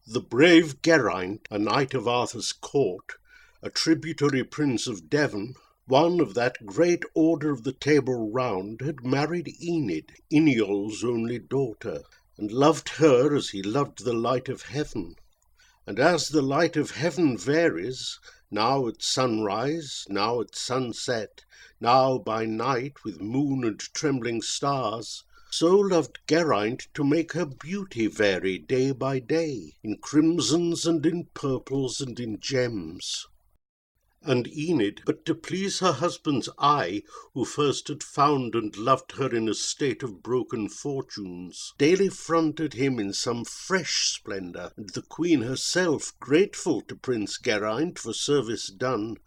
The brave Geraint, a knight of Arthur's court, a tributary prince of Devon, one of that great order of the Table Round, had married Enid, Iniol's only daughter, and loved her as he loved the light of heaven. And as the light of heaven varies, now at sunrise, now at sunset, now by night with moon and trembling stars, so loved Geraint to make her beauty vary day by day, in crimsons and in purples and in gems. And Enid, but to please her husband's eye, who first had found and loved her in a state of broken fortunes, daily fronted him in some fresh splendour, and the queen herself, grateful to Prince Geraint for service done,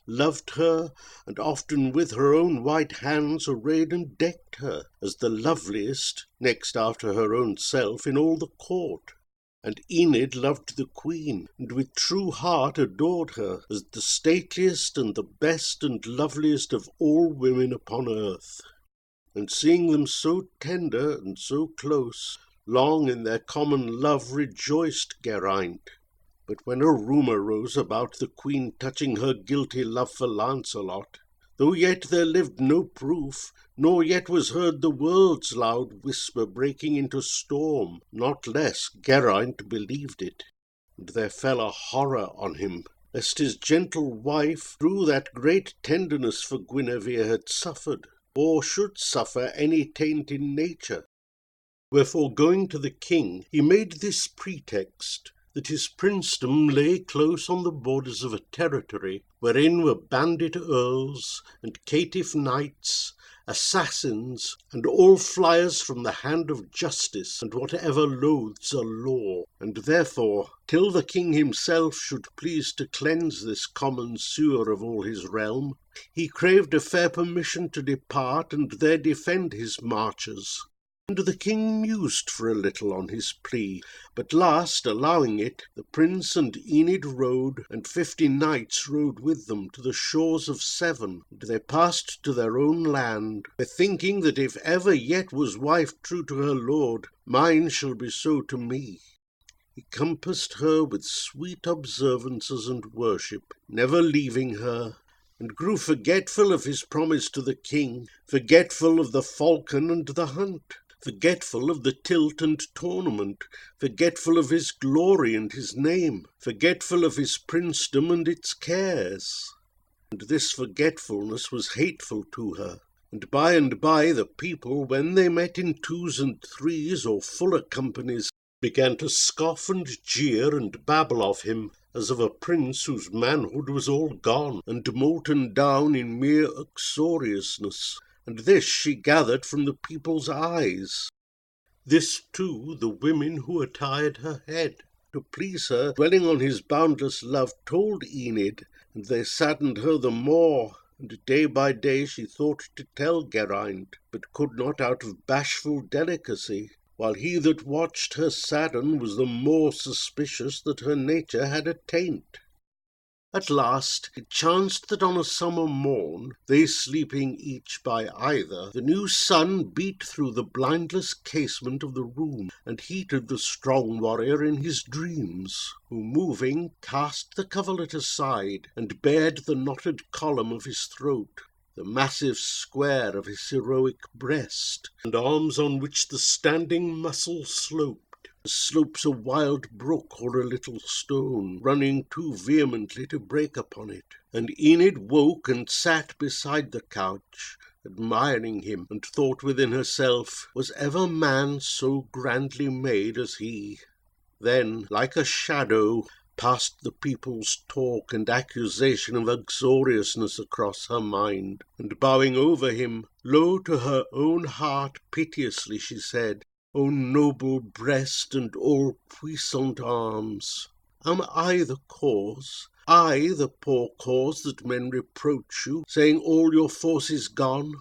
loved her, and often with her own white hands arrayed and decked her, as the loveliest, next after her own self, in all the court. And Enid loved the queen, and with true heart adored her, as the stateliest and the best and loveliest of all women upon earth. And seeing them so tender and so close, long in their common love rejoiced Geraint. But when a rumour rose about the queen touching her guilty love for Lancelot, though yet there lived no proof, nor yet was heard the world's loud whisper breaking into storm, not less Geraint believed it. And there fell a horror on him, lest his gentle wife, through that great tenderness for Guinevere, had suffered, or should suffer any taint in nature. Wherefore, going to the king, he made this pretext, that his princedom lay close on the borders of a territory wherein were bandit earls and caitiff knights, assassins, and all flyers from the hand of justice, and whatever loathes a law. And therefore, till the king himself should please to cleanse this common sewer of all his realm, he craved a fair permission to depart and there defend his marches. And the king mused for a little on his plea, but last, allowing it, the prince and Enid rode, and 50 knights rode with them to the shores of Severn, and they passed to their own land, thinking that if ever yet was wife true to her lord, mine shall be so to me. He compassed her with sweet observances and worship, never leaving her, and grew forgetful of his promise to the king, forgetful of the falcon and the hunt, forgetful of the tilt and tournament, forgetful of his glory and his name, forgetful of his princedom and its cares. And this forgetfulness was hateful to her. And by the people, when they met in 2s and 3s or fuller companies, began to scoff and jeer and babble of him, as of a prince whose manhood was all gone, and molten down in mere uxoriousness. And this she gathered from the people's eyes. This, too, the women who attired her head. To please her, dwelling on his boundless love, told Enid, and they saddened her the more, and day by day she thought to tell Geraint, but could not out of bashful delicacy, while he that watched her sadden was the more suspicious that her nature had a taint. At last it chanced that on a summer morn, they sleeping each by either, the new sun beat through the blindless casement of the room, and heated the strong warrior in his dreams, who moving cast the coverlet aside, and bared the knotted column of his throat, the massive square of his heroic breast, and arms on which the standing muscle sloped, as slopes a wild brook or a little stone, running too vehemently to break upon it. And Enid woke and sat beside the couch, admiring him, and thought within herself, was ever man so grandly made as he? Then, like a shadow, passed the people's talk and accusation of uxoriousness across her mind, and bowing over him, low to her own heart piteously she said, O noble breast and all-puissant arms, am I the cause, I the poor cause that men reproach you, saying all your force is gone?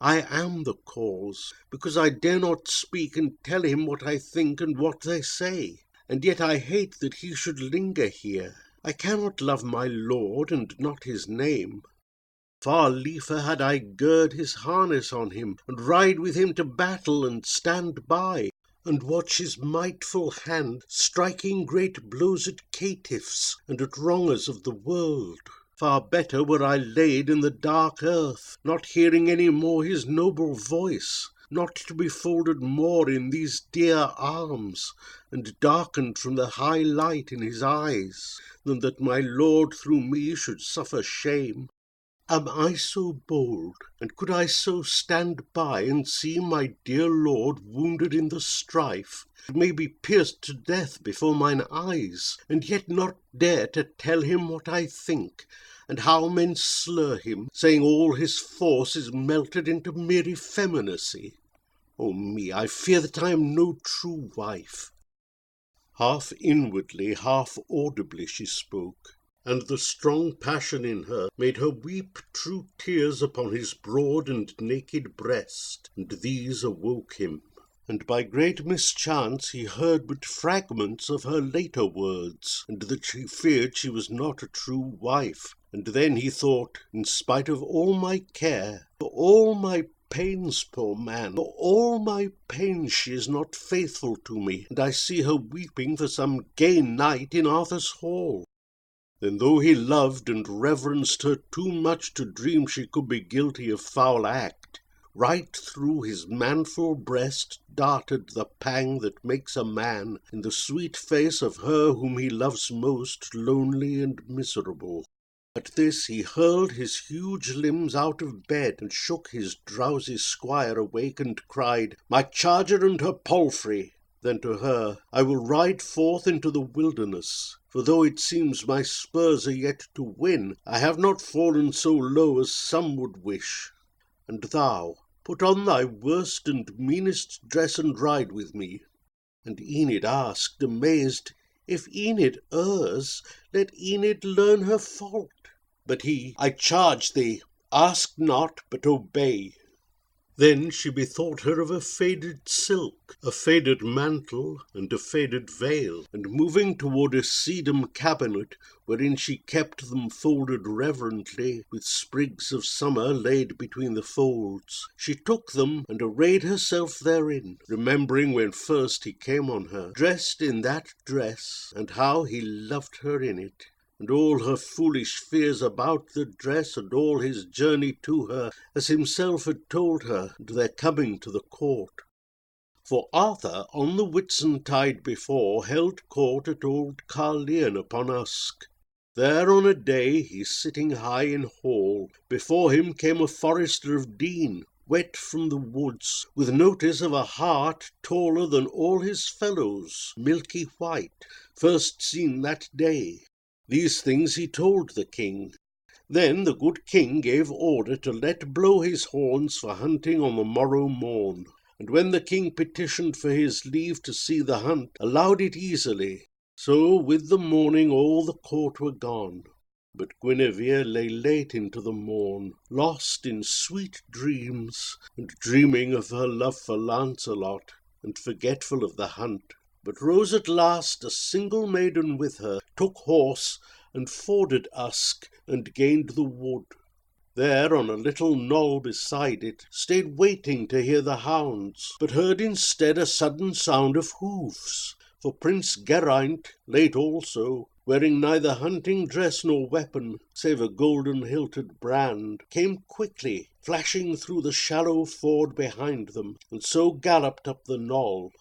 I am the cause, because I dare not speak and tell him what I think and what they say, and yet I hate that he should linger here. I cannot love my lord and not his name. Far liefer had I gird his harness on him, and ride with him to battle and stand by, and watch his mightful hand striking great blows at caitiffs and at wrongers of the world. Far better were I laid in the dark earth, not hearing any more his noble voice, not to be folded more in these dear arms, and darkened from the high light in his eyes, than that my Lord through me should suffer shame. Am I so bold, and could I so stand by and see my dear Lord wounded in the strife, maybe pierced to death before mine eyes, and yet not dare to tell him what I think, and how men slur him, saying all his force is melted into mere effeminacy? O me, I fear that I am no true wife. Half inwardly, half audibly she spoke, and the strong passion in her made her weep true tears upon his broad and naked breast, and these awoke him. And by great mischance he heard but fragments of her later words, and that she feared she was not a true wife. And then he thought, in spite of all my care, for all my pains, poor man, for all my pains she is not faithful to me, and I see her weeping for some gay knight in Arthur's hall. Then though he loved and reverenced her too much to dream she could be guilty of foul act, right through his manful breast darted the pang that makes a man, in the sweet face of her whom he loves most, lonely and miserable. At this he hurled his huge limbs out of bed, and shook his drowsy squire awake, and cried, "My charger and her palfrey!" Then to her, "I will ride forth into the wilderness, for though it seems my spurs are yet to win, I have not fallen so low as some would wish. And thou, put on thy worst and meanest dress and ride with me." And Enid asked, amazed, "If Enid errs, let Enid learn her fault." But he, "I charge thee, ask not, but obey." Then she bethought her of a faded silk, a faded mantle, and a faded veil, and moving toward a sedum cabinet, wherein she kept them folded reverently, with sprigs of summer laid between the folds, she took them and arrayed herself therein, remembering when first he came on her, dressed in that dress, and how he loved her in it, and all her foolish fears about the dress, and all his journey to her, as himself had told her, and their coming to the court. For Arthur on the Whitsuntide before held court at old Caerleon upon Usk. There on a day he sitting high in hall, before him came a forester of Dean, wet from the woods, with notice of a hart taller than all his fellows, milky white, first seen that day. These things he told the king. Then the good king gave order to let blow his horns for hunting on the morrow morn. And when the king petitioned for his leave to see the hunt, allowed it easily. So with the morning all the court were gone. But Guinevere lay late into the morn, lost in sweet dreams, and dreaming of her love for Launcelot, and forgetful of the hunt. But rose at last a single maiden with her, took horse, and forded Usk, and gained the wood. There on a little knoll beside it, stayed waiting to hear the hounds, but heard instead a sudden sound of hoofs. For Prince Geraint, late also, wearing neither hunting dress nor weapon, save a golden-hilted brand, came quickly, flashing through the shallow ford behind them, and so galloped up the knoll.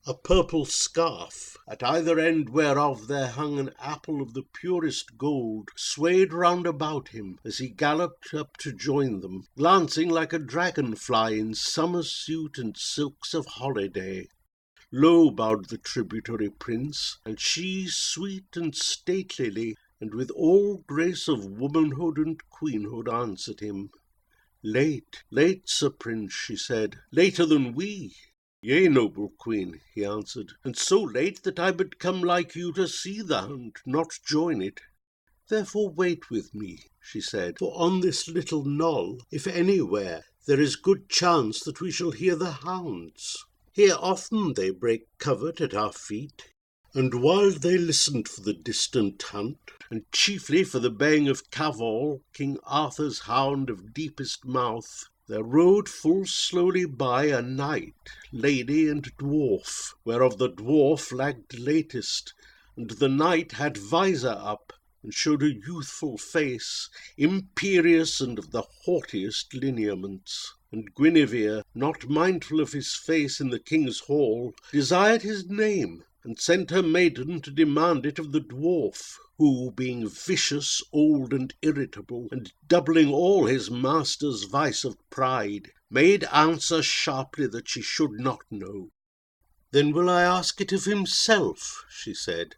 A purple scarf, at either end whereof there hung an apple of the purest gold, swayed round about him as he galloped up to join them, glancing like a dragon-fly in summer suit and silks of holiday. Low bowed the tributary prince, and she sweet and statelily, and with all grace of womanhood and queenhood answered him. "Late, late, Sir Prince," she said, "later than we." "Yea, noble queen," he answered, "and so late that I but come like you to see the hunt, not join it." "Therefore wait with me," she said, "for on this little knoll, if anywhere, there is good chance that we shall hear the hounds. Here often they break covert at our feet." And while they listened for the distant hunt, and chiefly for the baying of Cavall, King Arthur's hound of deepest mouth, There rode full slowly by a knight, lady, and dwarf, whereof the dwarf lagged latest, and the knight had visor up, and showed a youthful face, imperious and of the haughtiest lineaments. And Guinevere, not mindful of his face in the king's hall, desired his name, and sent her maiden to demand it of the dwarf, who, being vicious, old, and irritable, and doubling all his master's vice of pride, made answer sharply that she should not know. "Then will I ask it of himself," she said.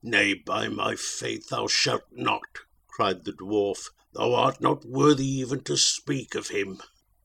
"Nay, by my faith, thou shalt not," cried the dwarf. "Thou art not worthy even to speak of him."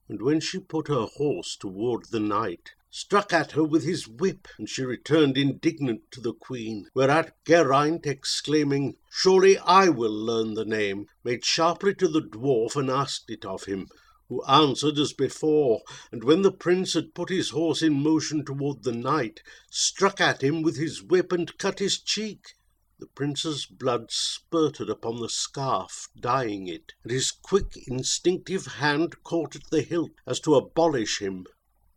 And when she put her horse toward the knight, struck at her with his whip, and she returned indignant to the queen, whereat Geraint, exclaiming, "Surely I will learn the name," made sharply to the dwarf and asked it of him, who answered as before, and when the prince had put his horse in motion toward the knight, struck at him with his whip and cut his cheek. The prince's blood spurted upon the scarf, dyeing it, and his quick instinctive hand caught at the hilt as to abolish him.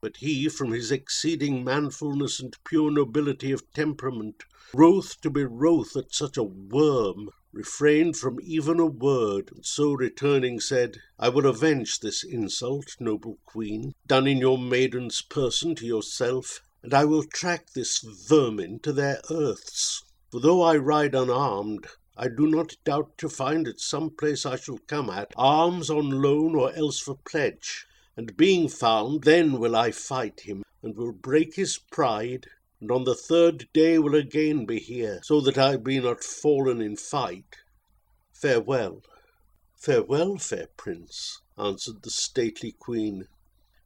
But he, from his exceeding manfulness and pure nobility of temperament, wroth to be wroth at such a worm, refrained from even a word, and so returning said, "I will avenge this insult, noble queen, done in your maiden's person to yourself, and I will track this vermin to their earths. For though I ride unarmed, I do not doubt to find at some place I shall come at arms on loan or else for pledge. And being found, then will I fight him, and will break his pride, and on the third day will again be here, so that I be not fallen in fight. Farewell." "Farewell, fair prince," answered the stately queen.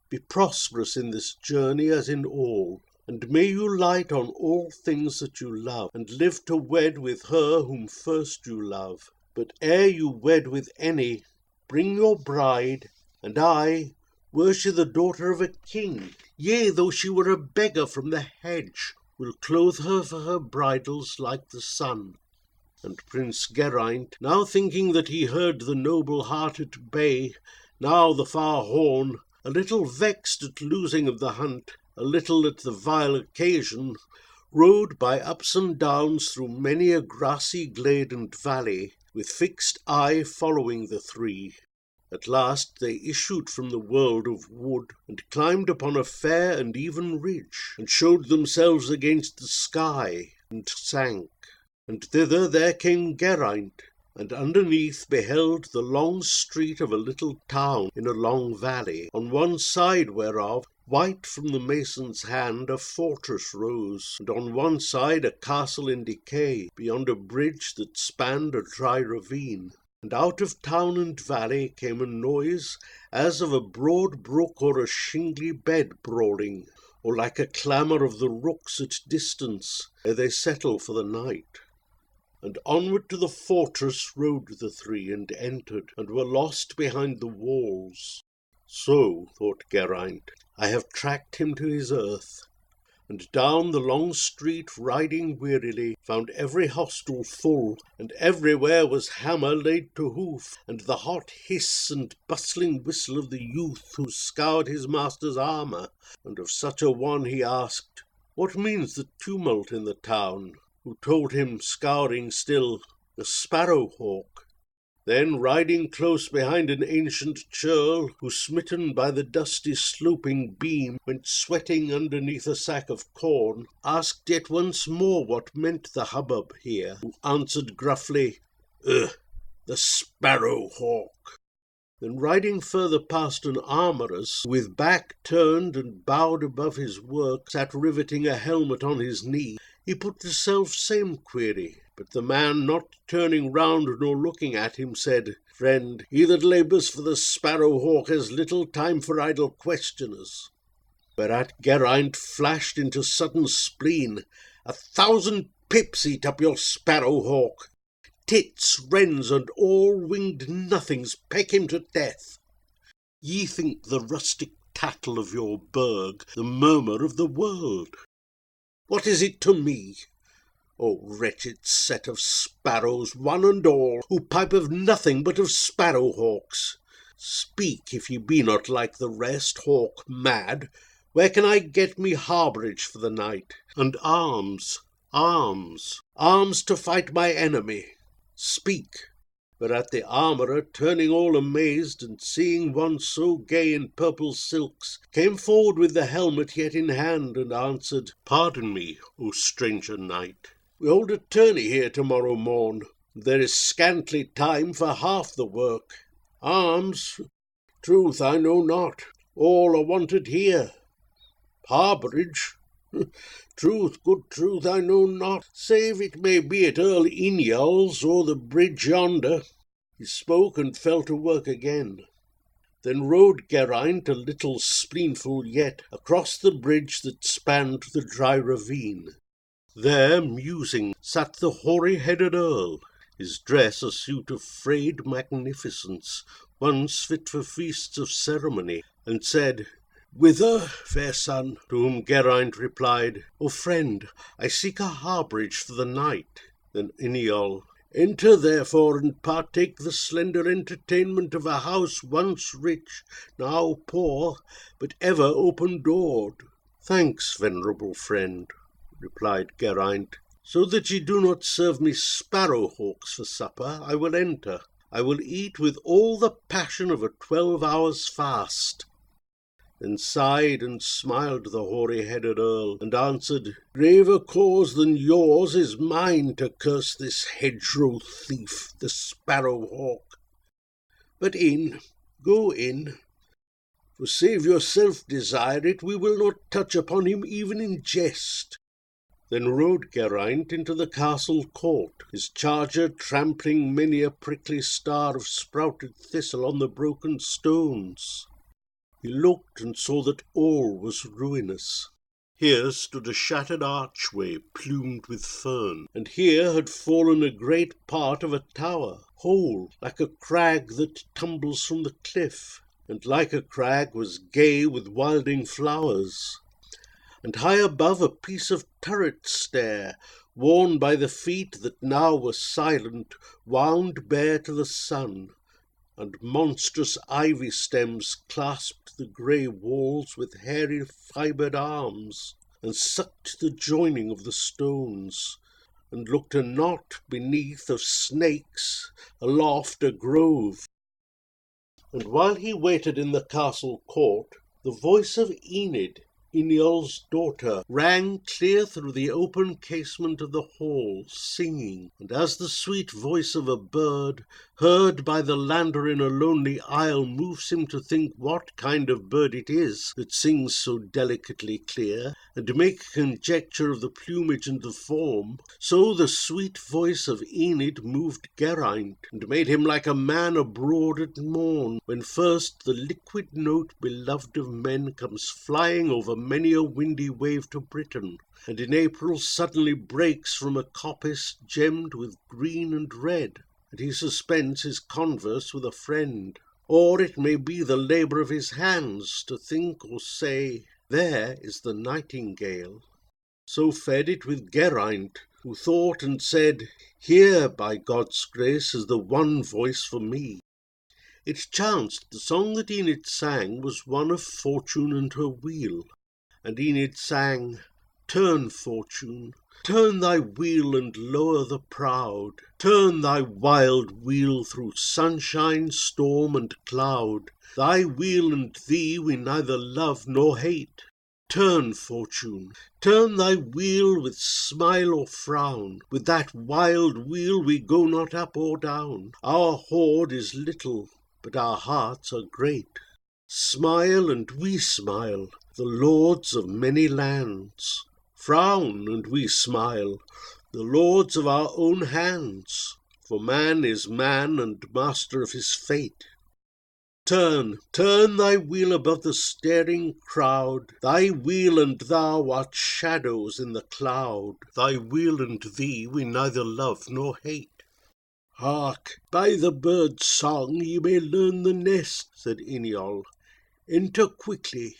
"Be prosperous in this journey as in all, and may you light on all things that you love, and live to wed with her whom first you love. But ere you wed with any, bring your bride, and I, were she the daughter of a king, yea, though she were a beggar from the hedge, will clothe her for her bridals like the sun." And Prince Geraint, now thinking that he heard the noble heart at bay, now the far horn, a little vexed at losing of the hunt, a little at the vile occasion, rode by ups and downs through many a grassy glade and valley, with fixed eye following the three. At last they issued from the world of wood, and climbed upon a fair and even ridge, and showed themselves against the sky, and sank. And thither there came Geraint, and underneath beheld the long street of a little town in a long valley, on one side whereof, white from the mason's hand, a fortress rose, and on one side a castle in decay, beyond a bridge that spanned a dry ravine. And out of town and valley came a noise as of a broad brook or a shingly bed brawling, or like a clamour of the rooks at distance, ere they settle for the night. And onward to the fortress rode the three, and entered, and were lost behind the walls. So, thought Geraint, I have tracked him to his earth. And down the long street riding wearily, found every hostel full, and everywhere was hammer laid to hoof, and the hot hiss and bustling whistle of the youth who scoured his master's armour. And of such a one he asked, "What means the tumult in the town?" Who told him, scouring still, "The sparrow-hawk." Then, riding close behind an ancient churl, who, smitten by the dusty sloping beam, went sweating underneath a sack of corn, asked yet once more what meant the hubbub here, who answered gruffly, "The sparrow-hawk." Then riding further past an armourer's, who with back turned and bowed above his work, sat riveting a helmet on his knee, he put the self-same query, but the man, not turning round nor looking at him, said, "Friend, he that labours for the sparrow-hawk has little time for idle questioners." Whereat Geraint flashed into sudden spleen. "1,000 pips eat up your sparrow-hawk! Tits, wrens, and all winged nothings peck him to death. Ye think the rustic tattle of your burg the murmur of the world. What is it to me? O wretched set of sparrows, one and all, who pipe of nothing but of sparrow-hawks! Speak, if ye be not like the rest, hawk mad, where can I get me harbourage for the night? And arms, arms to fight my enemy. Speak. Whereat the armourer, turning all amazed, and seeing one so gay in purple silks, came forward with the helmet yet in hand, and answered, Pardon me, O stranger knight. We hold a tourney here to-morrow morn. There is scantly time for half the work. Arms? Truth, I know not. All are wanted here. Harbourage? Truth, good truth, I know not, save it may be at Earl Eniol's or the bridge yonder. He spoke and fell to work again. Then rode Geraint, a little spleenful yet, across the bridge that spanned the dry ravine. There, musing, sat the hoary-headed earl, his dress a suit of frayed magnificence, once fit for feasts of ceremony, and said, Whither, fair son? To whom Geraint replied, O friend, I seek a harbourage for the night. Then Eniol, Enter therefore, and partake the slender entertainment of a house once rich, now poor, but ever open-doored. Thanks, venerable friend, replied Geraint. So that ye do not serve me sparrow-hawks for supper, I will enter. I will eat with all the passion of a 12 hours' fast. Then sighed and smiled the hoary-headed earl, and answered, Graver cause than yours is mine to curse this hedgerow thief, the sparrow-hawk. But in, go in, for save yourself desire it, we will not touch upon him even in jest. Then rode Geraint into the castle court, his charger trampling many a prickly star of sprouted thistle on the broken stones. He looked and saw that all was ruinous. Here stood a shattered archway plumed with fern, and here had fallen a great part of a tower, whole, like a crag that tumbles from the cliff, and like a crag was gay with wilding flowers. And high above a piece of turret stair, worn by the feet that now were silent, wound bare to the sun, and monstrous ivy stems clasped the grey walls with hairy fibred arms, and sucked the joining of the stones, and looked a knot beneath of snakes, aloft a grove. And while he waited in the castle court, the voice of Enid, Eniol's daughter, rang clear through the open casement of the hall, singing, and as the sweet voice of a bird, heard by the lander in a lonely isle, moves him to think what kind of bird it is that sings so delicately clear, and make conjecture of the plumage and the form, so the sweet voice of Enid moved Geraint, and made him like a man abroad at morn, when first the liquid note beloved of men comes flying over many a windy wave to Britain, and in April suddenly breaks from a coppice gemmed with green and red, and he suspends his converse with a friend. Or it may be the labour of his hands to think or say, There is the nightingale. So fed it with Geraint, who thought and said, Here, by God's grace, is the one voice for me. It chanced the song that Enid sang was one of Fortune and her wheel, and Enid sang, Turn, Fortune, turn thy wheel and lower the proud, turn thy wild wheel through sunshine, storm, and cloud. Thy wheel and thee we neither love nor hate. Turn, Fortune, turn thy wheel with smile or frown. With that wild wheel we go not up or down. Our hoard is little, but our hearts are great. Smile and we smile, the lords of many lands. Frown and we smile, the lords of our own hands. For man is man and master of his fate. Turn, turn thy wheel above the staring crowd. Thy wheel and thou art shadows in the cloud. Thy wheel and thee we neither love nor hate. Hark, by the bird's song ye may learn the nest, said Eniol. Enter quickly.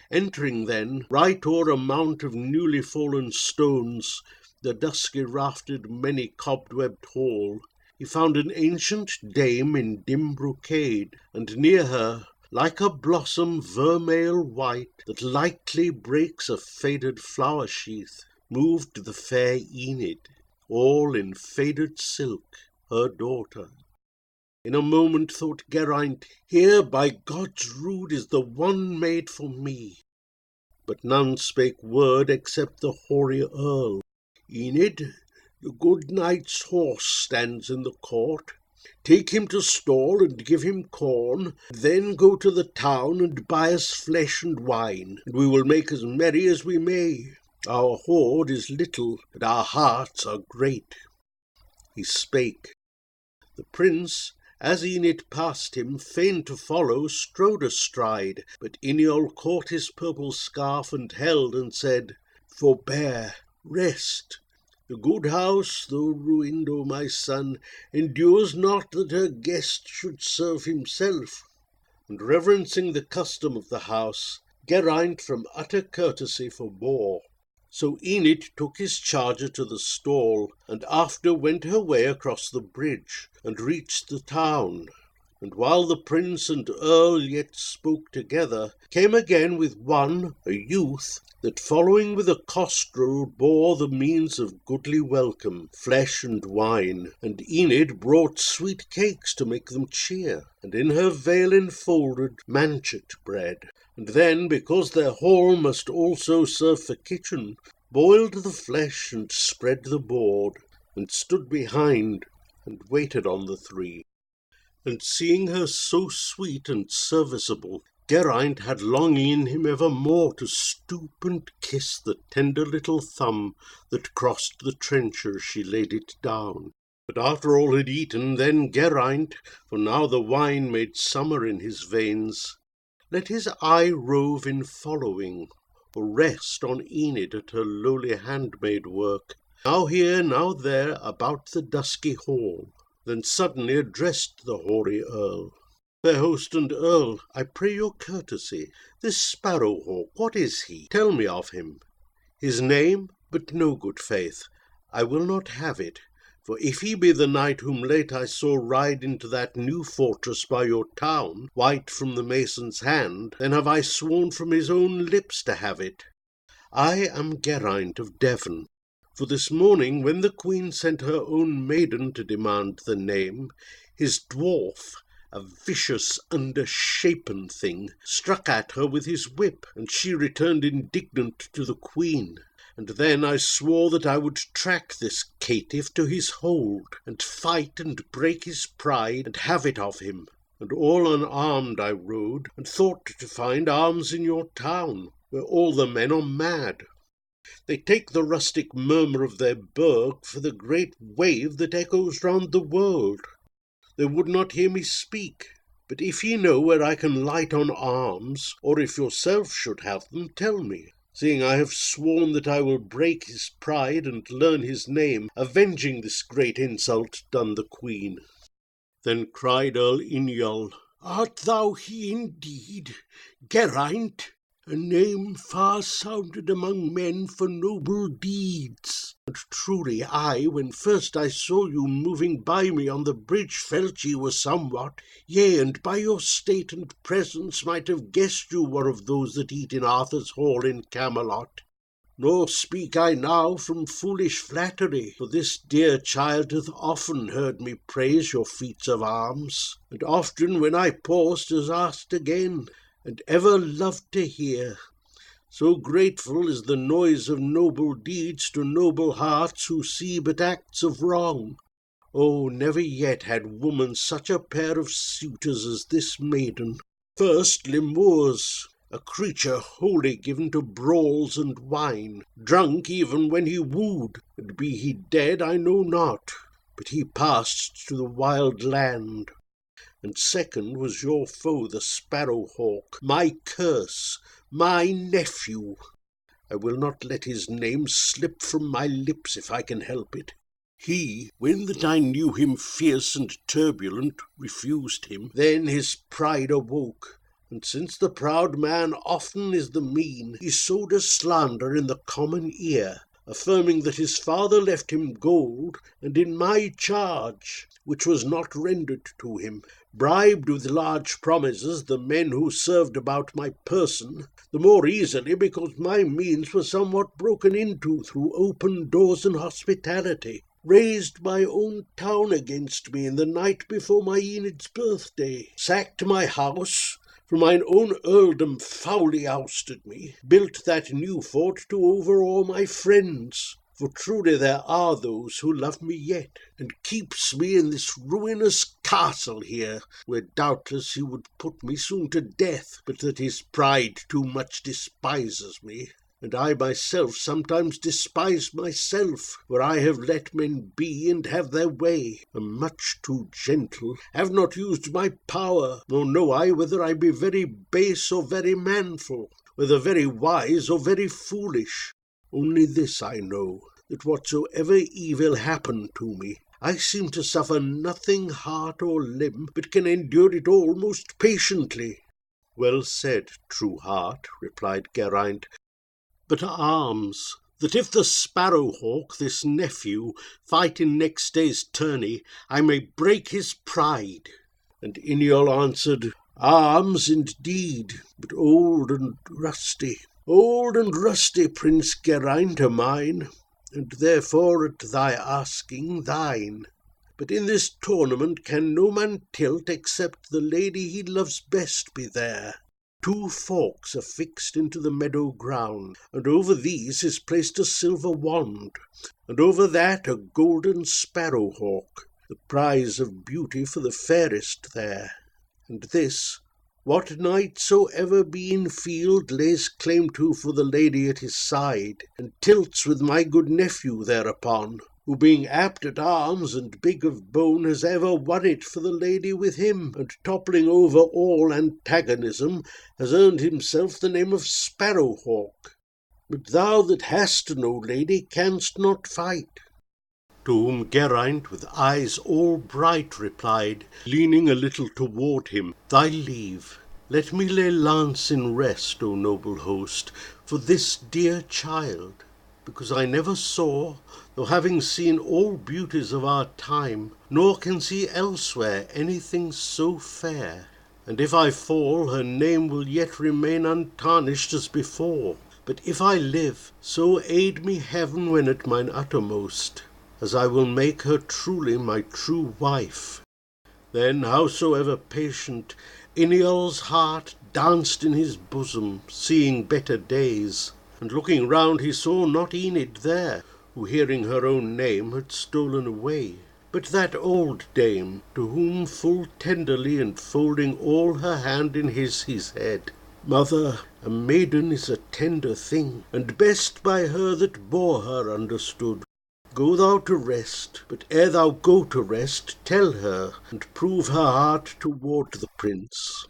Entering then, right o'er a mount of newly fallen stones, the dusky rafted many cobwebbed hall, he found an ancient dame in dim brocade, and near her, like a blossom vermeil white, that lightly breaks a faded flower sheath, moved the fair Enid, all in faded silk, her daughter. In a moment thought Geraint, here by God's rood is the one made for me. But none spake word except the hoary earl. Enid, the good knight's horse stands in the court. Take him to stall and give him corn, then go to the town and buy us flesh and wine, and we will make as merry as we may. Our hoard is little, and our hearts are great. He spake. The prince, as Enid passed him, fain to follow, strode astride, but Iniol caught his purple scarf and held, and said, Forbear, rest. The good house, though ruined, O my son, endures not that her guest should serve himself. And reverencing the custom of the house, Geraint from utter courtesy forbore. So Enid took his charger to the stall, and after went her way across the bridge, and reached the town. And while the prince and earl yet spoke together, came again with one, a youth, that following with a costrel bore the means of goodly welcome, flesh and wine, and Enid brought sweet cakes to make them cheer, and in her veil enfolded manchet bread, and then, because their hall must also serve for kitchen, boiled the flesh and spread the board, and stood behind, and waited on the three. And seeing her so sweet and serviceable, Geraint had longing in him evermore to stoop and kiss the tender little thumb that crossed the trencher she laid it down. But after all had eaten, then Geraint, for now the wine made summer in his veins, let his eye rove in following, or rest on Enid at her lowly handmaid work, now here, now there, about the dusky hall. Then suddenly addressed the hoary earl. Fair host and earl, I pray your courtesy. This Sparrowhawk, what is he? Tell me of him. His name? But no, good faith, I will not have it. For if he be the knight whom late I saw ride into that new fortress by your town, white from the mason's hand, then have I sworn from his own lips to have it. I am Geraint of Devon. For this morning, when the queen sent her own maiden to demand the name, his dwarf, a vicious, undershapen thing, struck at her with his whip, and she returned indignant to the queen. And then I swore that I would track this caitiff to his hold, and fight and break his pride, and have it of him. And all unarmed I rode, and thought to find arms in your town, where all the men are mad. They take the rustic murmur of their burg for the great wave that echoes round the world. They would not hear me speak. But if ye know where I can light on arms, or if yourself should have them, tell me, seeing I have sworn that I will break his pride and learn his name, avenging this great insult done the queen. Then cried Earl Iniol, Art thou he indeed, Geraint? A name far sounded among men for noble deeds. And truly I, when first I saw you moving by me on the bridge, felt ye were somewhat, yea, and by your state and presence might have guessed you were of those that eat in Arthur's hall in Camelot. Nor speak I now from foolish flattery, for this dear child hath often heard me praise your feats of arms, and often when I paused has asked again, and ever loved to hear. So grateful is the noise of noble deeds to noble hearts who see but acts of wrong. Oh, never yet had woman such a pair of suitors as this maiden. First Lemurs, a creature wholly given to brawls and wine, drunk even when he wooed, and be he dead I know not, but he passed to the wild land. And second was your foe the Sparrowhawk, my curse, my nephew. I will not let his name slip from my lips if I can help it. He, when that I knew him fierce and turbulent, refused him. Then his pride awoke, and since the proud man often is the mean, he sowed a slander in the common ear, affirming that his father left him gold, and in my charge, which was not rendered to him, bribed with large promises the men who served about my person, the more easily because my means were somewhat broken into through open doors and hospitality, raised my own town against me in the night before my Enid's birthday, sacked my house, from mine own earldom foully ousted me, built that new fort to overawe my friends. For truly there are those who love me yet, and keeps me in this ruinous castle here, where doubtless he would put me soon to death, but that his pride too much despises me. And I myself sometimes despise myself, where I have let men be and have their way, am much too gentle, have not used my power, nor know I whether I be very base or very manful, whether very wise or very foolish. Only this I know, that whatsoever evil happen to me, I seem to suffer nothing heart or limb, but can endure it all most patiently. Well said, true heart, replied Geraint. But arms, that if the Sparrowhawk, this nephew, fight in next day's tourney, I may break his pride. And Iniol answered, Arms indeed, but old and rusty. Old and rusty, Prince Geraint, are mine, and therefore at thy asking thine. But in this tournament can no man tilt except the lady he loves best be there. 2 forks are fixed into the meadow ground, and over these is placed a silver wand, and over that a golden sparrowhawk, the prize of beauty for the fairest there. And this, what knight soever be in field lays claim to for the lady at his side, and tilts with my good nephew thereupon, who being apt at arms and big of bone has ever won it for the lady with him, and toppling over all antagonism has earned himself the name of Sparrowhawk. But thou that hast no lady canst not fight. To whom Geraint with eyes all bright replied, leaning a little toward him, Thy leave, let me lay lance in rest, O noble host, for this dear child, because I never saw, though having seen all beauties of our time, nor can see elsewhere anything so fair. And if I fall, her name will yet remain untarnished as before. But if I live, so aid me heaven when at mine uttermost, as I will make her truly my true wife. Then, howsoever patient, Iniol's heart danced in his bosom, seeing better days, and looking round he saw not Enid there, who hearing her own name had stolen away, but that old dame, to whom full tenderly and folding all her hand in his, he said, Mother, a maiden is a tender thing, and best by her that bore her understood. Go thou to rest, but ere thou go to rest, tell her, and prove her heart toward the prince.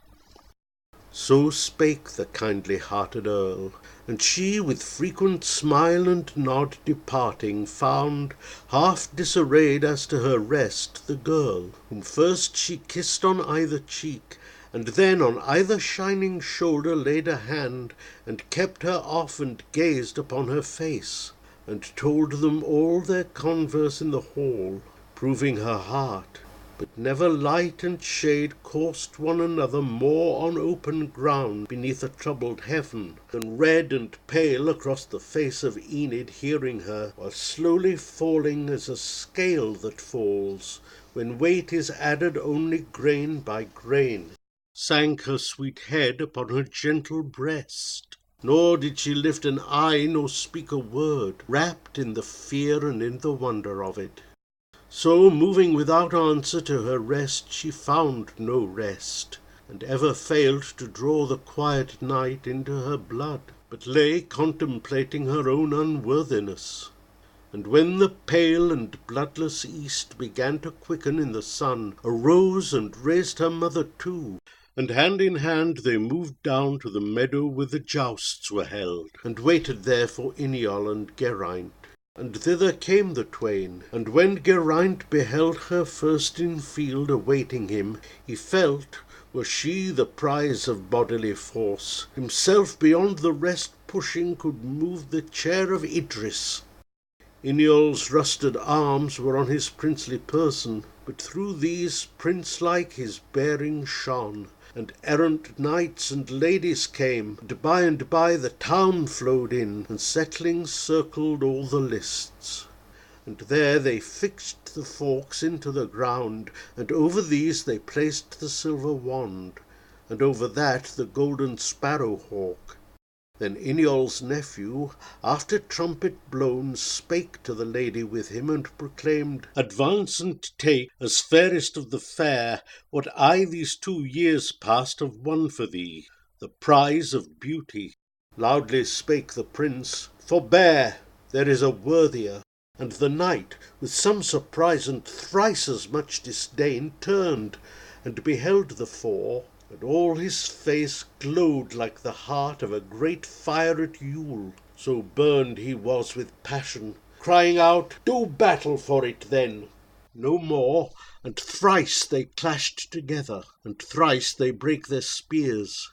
So spake the kindly-hearted earl, and she with frequent smile and nod departing found, half disarrayed as to her rest, the girl, whom first she kissed on either cheek, and then on either shining shoulder laid a hand, and kept her off and gazed upon her face, and told them all their converse in the hall, proving her heart. But never light and shade coursed one another more on open ground beneath a troubled heaven, than red and pale across the face of Enid hearing her, while slowly falling as a scale that falls, when weight is added only grain by grain, sank her sweet head upon her gentle breast. Nor did she lift an eye nor speak a word, wrapped in the fear and in the wonder of it. So, moving without answer to her rest, she found no rest, and ever failed to draw the quiet night into her blood, but lay contemplating her own unworthiness. And when the pale and bloodless east began to quicken in the sun, arose and raised her mother too, and hand in hand they moved down to the meadow where the jousts were held, and waited there for Iniol and Geraint. And thither came the twain, and when Geraint beheld her first in field awaiting him, he felt, were she the prize of bodily force, himself beyond the rest pushing could move the chair of Idris. Ineol's rusted arms were on his princely person, but through these prince-like his bearing shone, and errant knights and ladies came, and by the town flowed in, and settling circled all the lists. And there they fixed the forks into the ground, and over these they placed the silver wand, and over that the golden sparrow-hawk. Then Ineol's nephew, after trumpet blown, spake to the lady with him, and proclaimed, Advance and take, as fairest of the fair, what I these 2 years past have won for thee, the prize of beauty. Loudly spake the prince, Forbear, there is a worthier. And the knight, with some surprise and thrice as much disdain, turned, and beheld the four, and all his face glowed like the heart of a great fire at Yule, so burned he was with passion, crying out, Do battle for it then. No more, and thrice they clashed together, and thrice they brake their spears.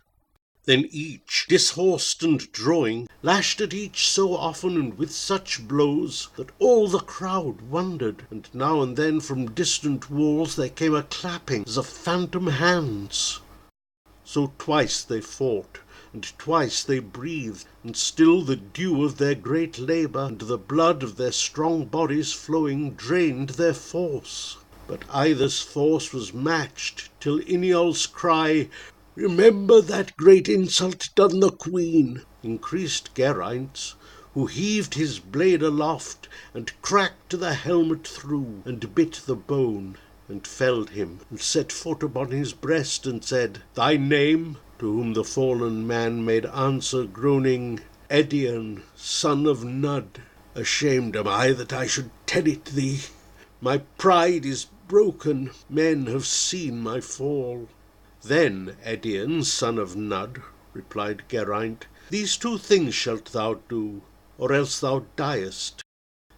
Then each, dishorsed and drawing, lashed at each so often and with such blows, that all the crowd wondered, and now and then from distant walls there came a clapping as of phantom hands. So twice they fought, and twice they breathed, and still the dew of their great labour and the blood of their strong bodies flowing drained their force. But either's force was matched, till Ineol's cry, Remember that great insult done the queen, increased Geraint's, who heaved his blade aloft, and cracked the helmet through, and bit the bone, and felled him, and set foot upon his breast, and said, Thy name? To whom the fallen man made answer, groaning, Edion, son of Nud. Ashamed am I that I should tell it thee. My pride is broken, men have seen my fall. Then, Edion, son of Nud, replied Geraint, these 2 things shalt thou do, or else thou diest.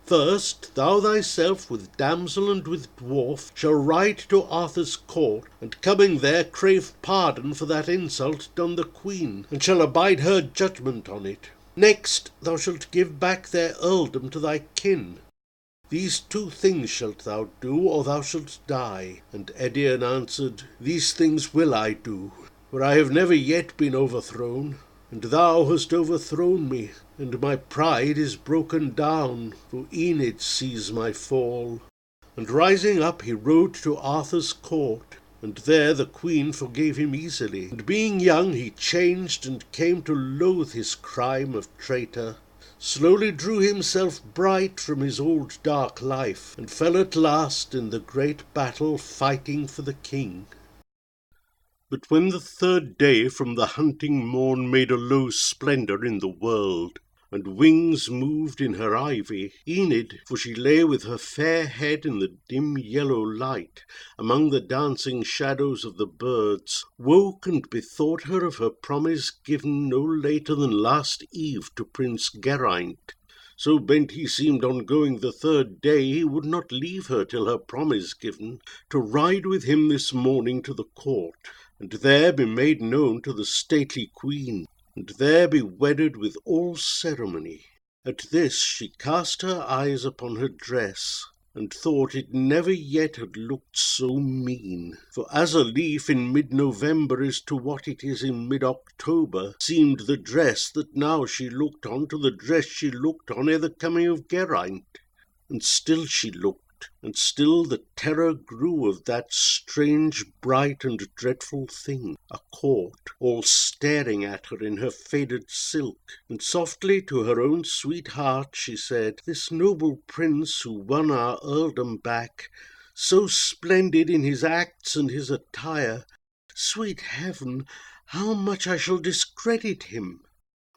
First, thou thyself with damsel and with dwarf shall ride to Arthur's court, and coming there crave pardon for that insult done the queen, and shall abide her judgment on it. Next, thou shalt give back their earldom to thy kin. These 2 things shalt thou do, or thou shalt die. And Edion answered, These things will I do, for I have never yet been overthrown, and thou hast overthrown me, and my pride is broken down, for Enid sees my fall. And rising up he rode to Arthur's court, and there the queen forgave him easily. And being young he changed, and came to loathe his crime of traitor, slowly drew himself bright from his old dark life, and fell at last in the great battle fighting for the king. But when the 3rd day from the hunting morn made a low splendour in the world, and wings moved in her ivy, Enid, for she lay with her fair head in the dim yellow light, among the dancing shadows of the birds, woke and bethought her of her promise given no later than last eve to Prince Geraint. So bent he seemed on going the 3rd day, he would not leave her till her promise given, to ride with him this morning to the court, and there be made known to the stately queen, and there be wedded with all ceremony. At this she cast her eyes upon her dress, and thought it never yet had looked so mean. For as a leaf in mid-November is to what it is in mid-October, seemed the dress that now she looked on to the dress she looked on ere the coming of Geraint. And still she looked, and still the terror grew of that strange, bright, and dreadful thing, a court, all staring at her in her faded silk. And softly to her own sweet heart she said, This noble prince who won our earldom back, so splendid in his acts and his attire, sweet heaven, how much I shall discredit him!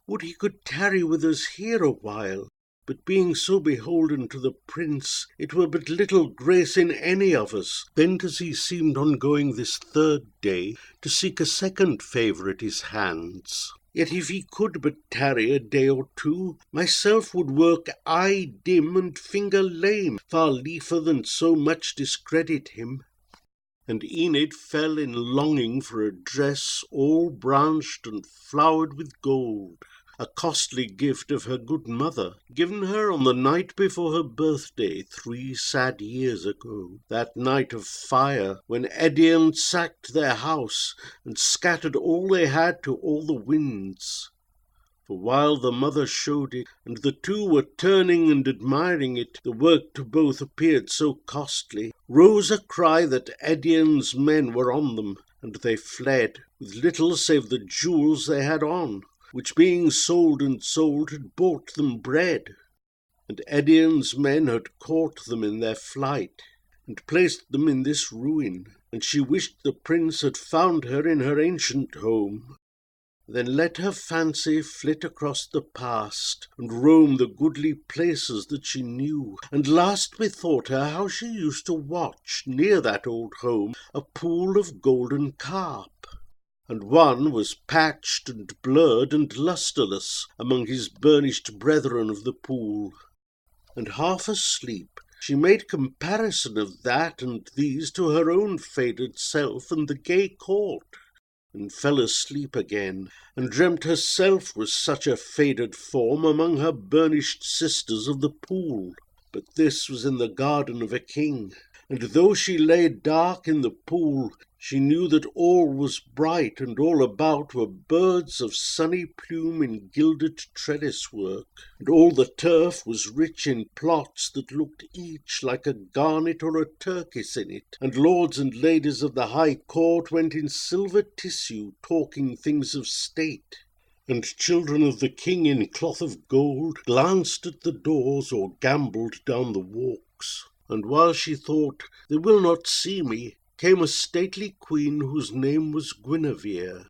Would he could tarry with us here a while! But being so beholden to the prince, it were but little grace in any of us, bent as he seemed on going this 3rd day, to seek a 2nd favour at his hands. Yet if he could but tarry a day or 2, myself would work eye dim and finger lame, far liefer than so much discredit him. And Enid fell in longing for a dress all branched and flowered with gold, a costly gift of her good mother, given her on the night before her birthday 3 sad years ago, that night of fire, when Edion sacked their house and scattered all they had to all the winds. For while the mother showed it, and the two were turning and admiring it, the work to both appeared so costly, rose a cry that Edion's men were on them, and they fled, with little save the jewels they had on, which being sold and sold had bought them bread. And Edion's men had caught them in their flight, and placed them in this ruin, and she wished the prince had found her in her ancient home. Then let her fancy flit across the past, and roam the goodly places that she knew, and last bethought her how she used to watch, near that old home, a pool of golden carp. And one was patched and blurred and lustreless among his burnished brethren of the pool. And half asleep, she made comparison of that and these to her own faded self and the gay court, and fell asleep again, and dreamt herself was such a faded form among her burnished sisters of the pool. But this was in the garden of a king, and though she lay dark in the pool, she knew that all was bright, and all about were birds of sunny plume in gilded trellis work, and all the turf was rich in plots that looked each like a garnet or a turkis in it, and lords and ladies of the high court went in silver tissue talking things of state. And children of the king in cloth of gold glanced at the doors or gambolled down the walks. And while she thought, "They will not see me," came a stately queen whose name was Guinevere.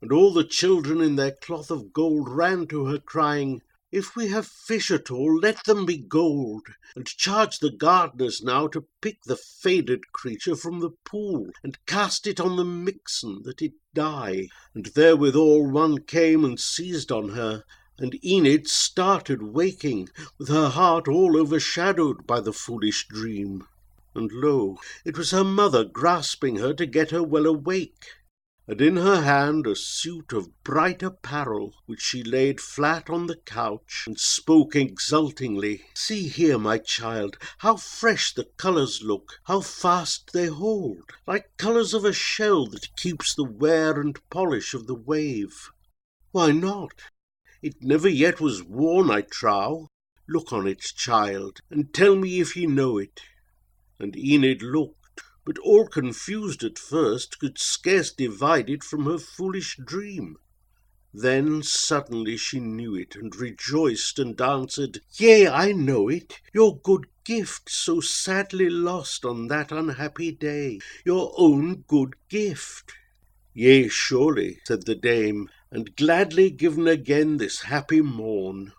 And all the children in their cloth of gold ran to her, crying, "If we have fish at all, let them be gold, and charge the gardeners now to pick the faded creature from the pool, and cast it on the mixen, that it die." And therewithal one came and seized on her, and Enid started waking, with her heart all overshadowed by the foolish dream. And lo, it was her mother grasping her to get her well awake, and in her hand a suit of bright apparel, which she laid flat on the couch, and spoke exultingly, "See here, my child, how fresh the colours look, how fast they hold, like colours of a shell that keeps the wear and polish of the wave. Why not? It never yet was worn, I trow. Look on it, child, and tell me if ye know it." And Enid looked, but all confused at first, could scarce divide it from her foolish dream. Then suddenly she knew it, and rejoiced, and answered, "Yea, I know it, your good gift, so sadly lost on that unhappy day, your own good gift." "Yea, surely," said the dame, "and gladly given again this happy morn.